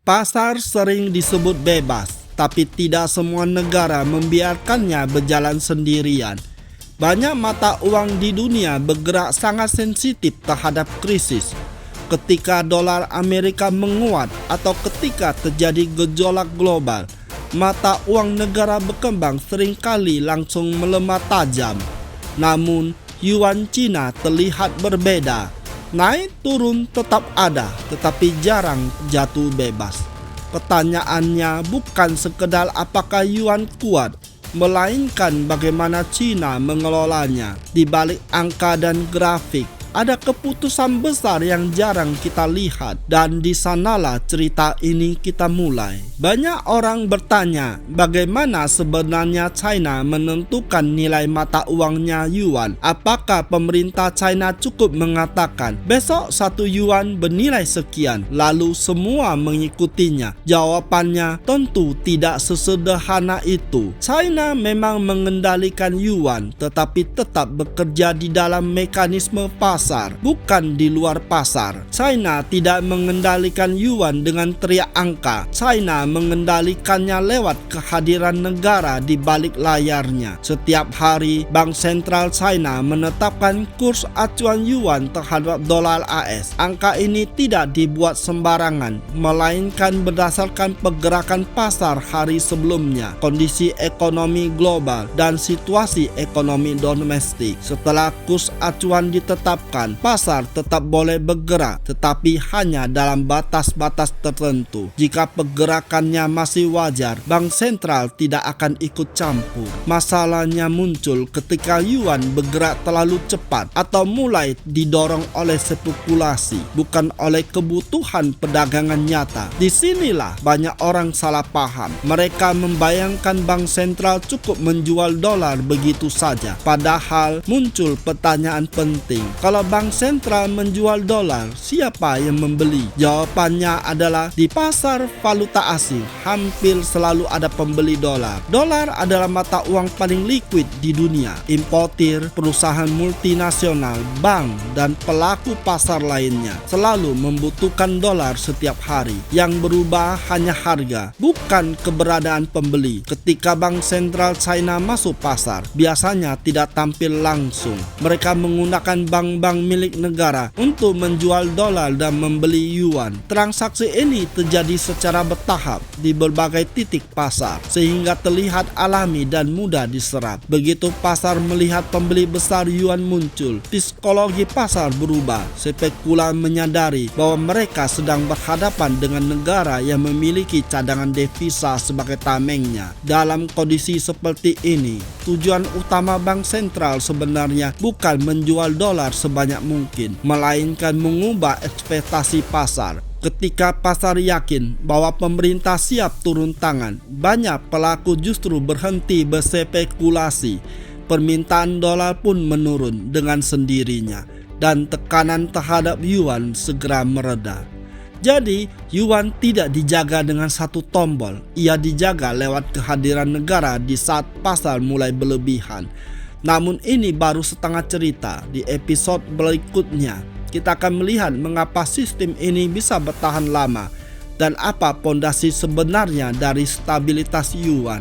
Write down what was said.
Pasar sering disebut bebas, tapi tidak semua negara membiarkannya berjalan sendirian. Banyak mata uang di dunia bergerak sangat sensitif terhadap krisis. Ketika dolar Amerika menguat atau ketika terjadi gejolak global, mata uang negara berkembang seringkali langsung melemah tajam. Namun, yuan Cina terlihat berbeda. Naik turun tetap ada, tetapi jarang jatuh bebas. Pertanyaannya bukan sekedar apakah yuan kuat, melainkan bagaimana Cina mengelolanya. Di balik angka dan grafik, ada keputusan besar yang jarang kita lihat, dan di sanalah cerita ini kita mulai. Banyak orang bertanya, bagaimana sebenarnya China menentukan nilai mata uangnya yuan? Apakah pemerintah China cukup mengatakan, besok 1 yuan bernilai sekian, lalu semua mengikutinya? Jawabannya tentu tidak sesederhana itu. China memang mengendalikan yuan, tetapi tetap bekerja di dalam mekanisme pasar, bukan di luar pasar. China tidak mengendalikan yuan dengan teriak angka. China mengendalikannya lewat kehadiran negara di balik layarnya. Setiap hari, Bank Sentral China menetapkan kurs acuan yuan terhadap dolar AS. Angka ini tidak dibuat sembarangan, melainkan berdasarkan pergerakan pasar hari sebelumnya, kondisi ekonomi global, dan situasi ekonomi domestik. Setelah kurs acuan ditetapkan, pasar tetap boleh bergerak, tetapi hanya dalam batas-batas tertentu. Jika pergerakannya masih wajar, Bank Sentral tidak akan ikut campur. Masalahnya muncul ketika yuan bergerak terlalu cepat atau mulai didorong oleh spekulasi, bukan oleh kebutuhan perdagangan nyata. Disinilah banyak orang salah paham. Mereka membayangkan Bank Sentral cukup menjual dolar begitu saja. Padahal muncul pertanyaan penting. Kalau Bank Sentral menjual dolar, siapa yang membeli? Jawabannya adalah di pasar valuta asing hampir selalu ada pembeli dolar. Dolar adalah mata uang paling liquid di dunia. Importir, perusahaan multinasional, bank, dan pelaku pasar lainnya selalu membutuhkan dolar setiap hari. Yang berubah hanya harga, bukan keberadaan pembeli. Ketika Bank Sentral China masuk pasar, biasanya tidak tampil langsung. Mereka menggunakan bank-bank milik negara untuk menjual dolar dan membeli yuan. Transaksi ini terjadi secara bertahap di berbagai titik pasar, sehingga terlihat alami dan mudah diserap. Begitu pasar melihat pembeli besar yuan muncul, psikologi pasar berubah. Spekulan menyadari bahwa mereka sedang berhadapan dengan negara yang memiliki cadangan devisa sebagai tamengnya. Dalam kondisi seperti ini, tujuan utama Bank Sentral sebenarnya bukan menjual dolar sebanyak mungkin, melainkan mengubah ekspektasi pasar. Ketika pasar yakin bahwa pemerintah siap turun tangan, banyak pelaku justru berhenti berspekulasi. Permintaan dolar pun menurun dengan sendirinya, dan tekanan terhadap yuan segera mereda. Jadi, yuan tidak dijaga dengan satu tombol. Ia dijaga lewat kehadiran negara di saat pasar mulai berlebihan. Namun ini baru setengah cerita. Di episode berikutnya, kita akan melihat mengapa sistem ini bisa bertahan lama dan apa pondasi sebenarnya dari stabilitas yuan.